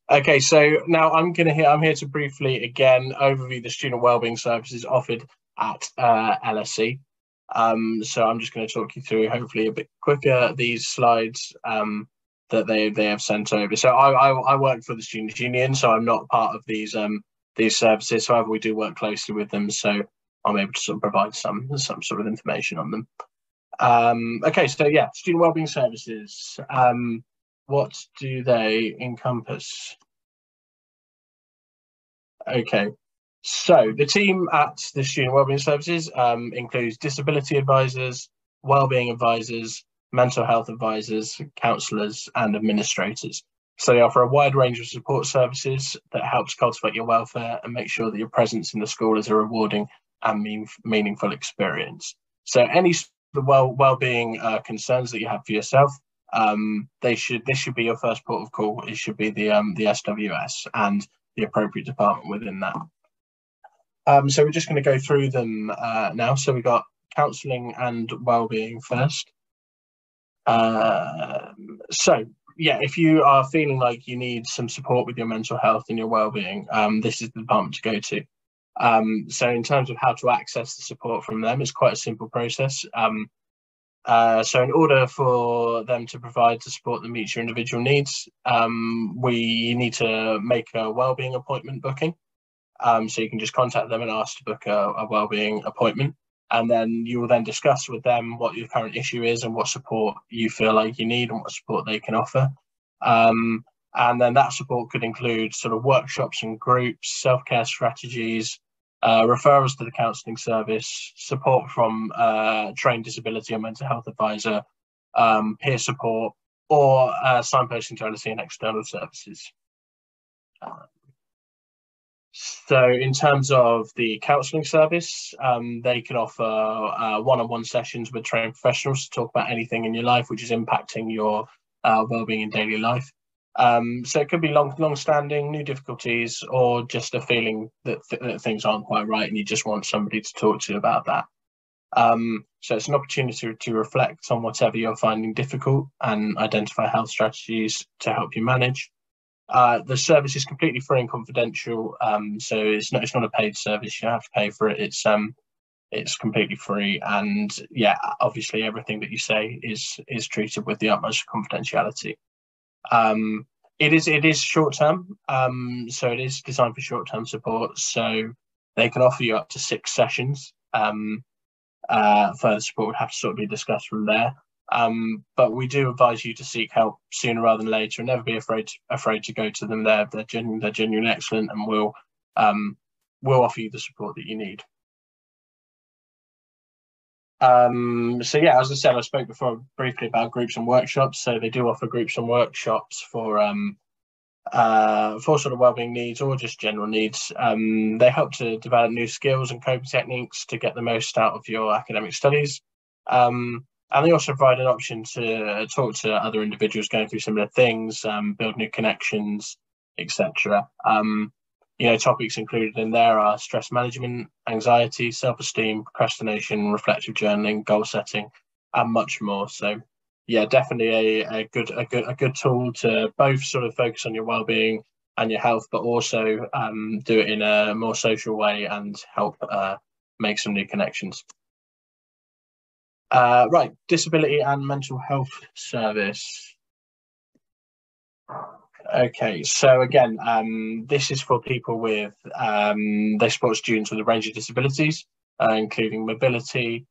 Okay, so now I'm here to briefly again overview the student wellbeing services offered at LSE. So I'm just going to talk you through, hopefully a bit quicker, these slides that they have sent over. So I work for the Students' Union, so I'm not part of these services. However, we do work closely with them, so I'm able to sort of provide some sort of information on them. Okay, so yeah, student wellbeing services. What do they encompass? Okay, so the team at the Student Wellbeing Services includes disability advisors, wellbeing advisors, mental health advisors, counsellors, and administrators. So they offer a wide range of support services that helps cultivate your welfare and make sure that your presence in the school is a rewarding and meaningful experience. So any wellbeing concerns that you have for yourself, this should be your first port of call. It should be the SWS and the appropriate department within that. So we're just going to go through them now. So we've got counselling and wellbeing first. So yeah, if you are feeling like you need some support with your mental health and your wellbeing, this is the department to go to. So in terms of how to access the support from them, it's quite a simple process. So in order for them to provide the support that meets your individual needs, we need to make a wellbeing appointment booking. So you can just contact them and ask to book a wellbeing appointment. And then you will then discuss with them what your current issue is and what support you feel like you need and what support they can offer. And then that support could include sort of workshops and groups, self-care strategies, referrals to the counselling service, support from trained disability or mental health advisor, peer support, or signposting to LSE and external services. So in terms of the counselling service, they can offer one-on-one sessions with trained professionals to talk about anything in your life which is impacting your wellbeing in daily life. So it could be long-standing, new difficulties, or just a feeling that things aren't quite right and you just want somebody to talk to about that. So it's an opportunity to reflect on whatever you're finding difficult and identify health strategies to help you manage. The service is completely free and confidential, so it's not a paid service. You don't have to pay for it. It's completely free, and yeah, obviously everything that you say is treated with the utmost confidentiality. It is short term, so it is designed for short term support. So they can offer you up to 6 sessions. Further support would have to sort of be discussed from there. But we do advise you to seek help sooner rather than later, and never be afraid to go to them. They're genuinely excellent, and will offer you the support that you need. So yeah, as I said, I spoke before briefly about groups and workshops. So they do offer groups and workshops for sort of wellbeing needs or just general needs. They help to develop new skills and coping techniques to get the most out of your academic studies. And they also provide an option to talk to other individuals going through similar things, build new connections, etc. Topics included in there are stress management, anxiety, self-esteem, procrastination, reflective journaling, goal setting, and much more. So, yeah, definitely a good tool to both sort of focus on your well-being and your health, but also do it in a more social way and help make some new connections. Right, disability and mental health service. Okay, so again, this is for people with, they support students with a range of disabilities, including mobility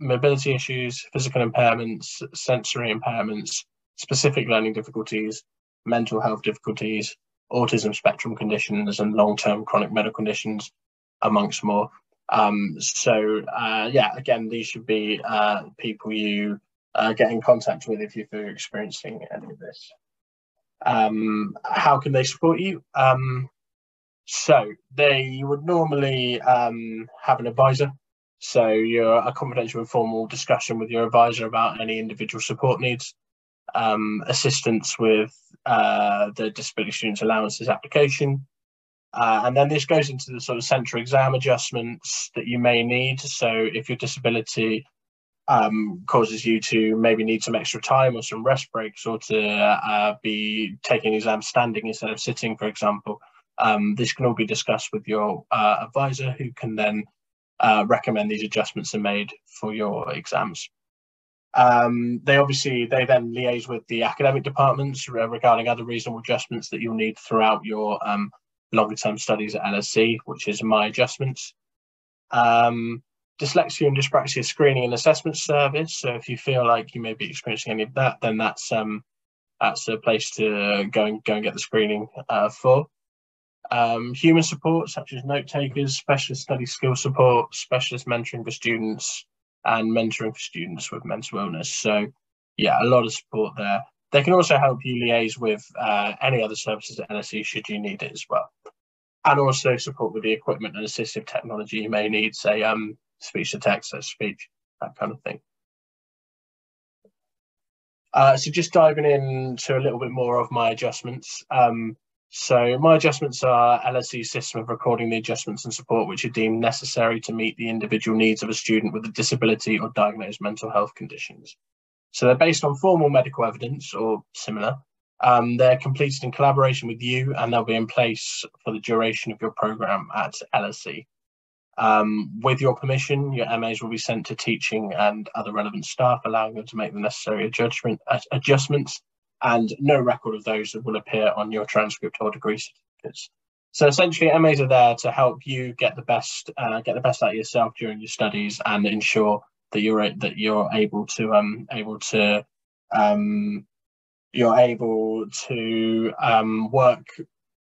issues, physical impairments, sensory impairments, specific learning difficulties, mental health difficulties, autism spectrum conditions, and long-term chronic medical conditions, amongst more. Yeah, again, these should be people you get in contact with if you're experiencing any of this. How can they support you? So they would normally have an advisor. So you're a confidential informal discussion with your advisor about any individual support needs, assistance with the disability students allowances application. And then this goes into the sort of central exam adjustments that you may need. So if your disability causes you to maybe need some extra time or some rest breaks, or to be taking exams standing instead of sitting, for example. This can all be discussed with your advisor, who can then recommend these adjustments are made for your exams. They then liaise with the academic departments regarding other reasonable adjustments that you'll need throughout your longer term studies at LSE, which is my adjustments. Dyslexia and dyspraxia screening and assessment service. So if you feel like you may be experiencing any of that, then that's a place to go and get the screening for. Human support, such as note takers, specialist study skill support, specialist mentoring for students, and mentoring for students with mental illness. So yeah, a lot of support there. They can also help you liaise with any other services at LSE should you need it as well. And also support with the equipment and assistive technology you may need, say speech to text, so speech, that kind of thing. So just diving into a little bit more of my adjustments. So my adjustments are LSE's system of recording the adjustments and support which are deemed necessary to meet the individual needs of a student with a disability or diagnosed mental health conditions. So they're based on formal medical evidence or similar. They're completed in collaboration with you, and they'll be in place for the duration of your programme at LSE. With your permission, your MAs will be sent to teaching and other relevant staff, allowing them to make the necessary adjustments, and no record of those will appear on your transcript or degree certificates. So essentially, MAs are there to help you get the best out of yourself during your studies, and ensure that you're able to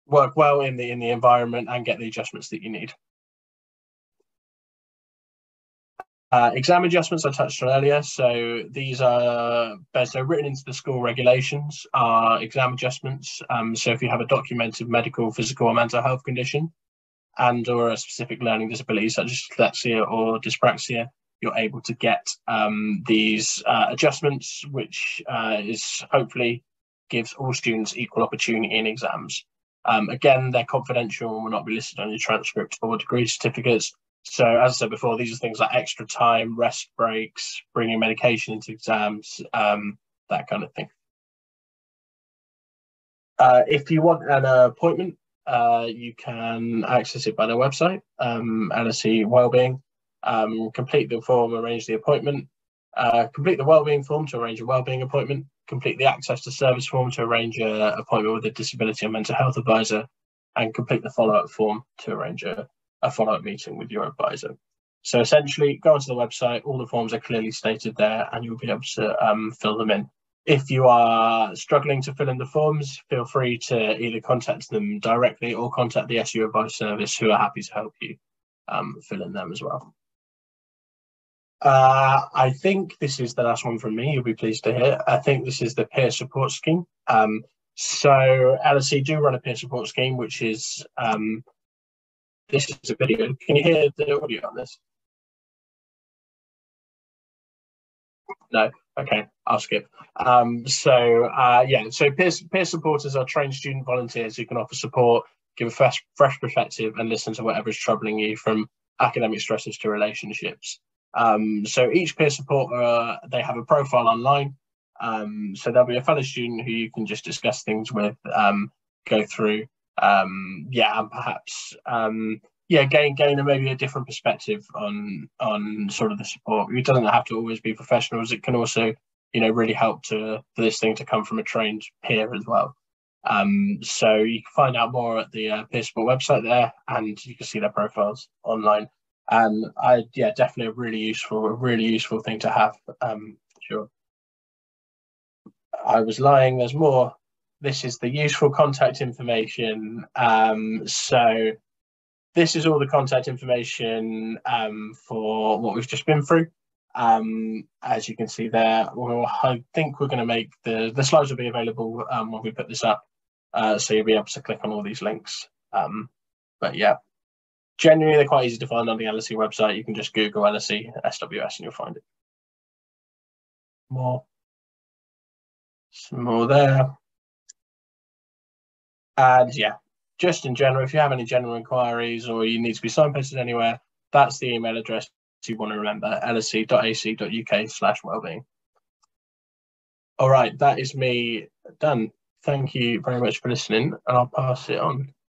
work well in the environment and get the adjustments that you need. Exam adjustments I touched on earlier. So these are written into the school regulations are exam adjustments. So if you have a documented medical, physical or mental health condition and or a specific learning disability such as dyslexia or dyspraxia, you're able to get these adjustments, which is hopefully gives all students equal opportunity in exams. Again, they're confidential and will not be listed on your transcript or degree certificates. So as I said before, these are things like extra time, rest breaks, bringing medication into exams, that kind of thing. If you want an appointment, you can access it by their website, LSE Wellbeing. Complete the form, arrange the appointment. Complete the Wellbeing form to arrange a Wellbeing appointment. Complete the access to service form to arrange an appointment with a disability or mental health advisor. And complete the follow-up form to arrange a follow-up meeting with your advisor. So essentially, go onto the website, all the forms are clearly stated there, and you'll be able to fill them in. If you are struggling to fill in the forms, feel free to either contact them directly or contact the SU Advice Service, who are happy to help you fill in them as well. I think this is the last one from me, you'll be pleased to hear. I think this is the peer support scheme. So LSE do run a peer support scheme, which is this is a video. Can you hear the audio on this? No? Okay, I'll skip. So peer supporters are trained student volunteers who can offer support, give a fresh perspective, and listen to whatever is troubling you, from academic stresses to relationships. So each peer supporter, they have a profile online. So there'll be a fellow student who you can just discuss things with, go through, and perhaps gain maybe a different perspective on sort of the support. It doesn't have to always be professionals. It can also, really help for this thing to come from a trained peer as well. So you can find out more at the peer support website there, and you can see their profiles online. And definitely a really useful thing to have. Sure. I was lying. There's more. This is the useful contact information. So this is all the contact information for what we've just been through. As you can see there, I think we're going to make the slides will be available when we put this up, so you'll be able to click on all these links. But yeah, generally they're quite easy to find on the LSE website. You can just Google LSE SWS and you'll find it. Some more there. And yeah, just in general, if you have any general inquiries or you need to be signposted anywhere, that's the email address you want to remember, lse.ac.uk/wellbeing. All right, that is me done. Thank you very much for listening, and I'll pass it on.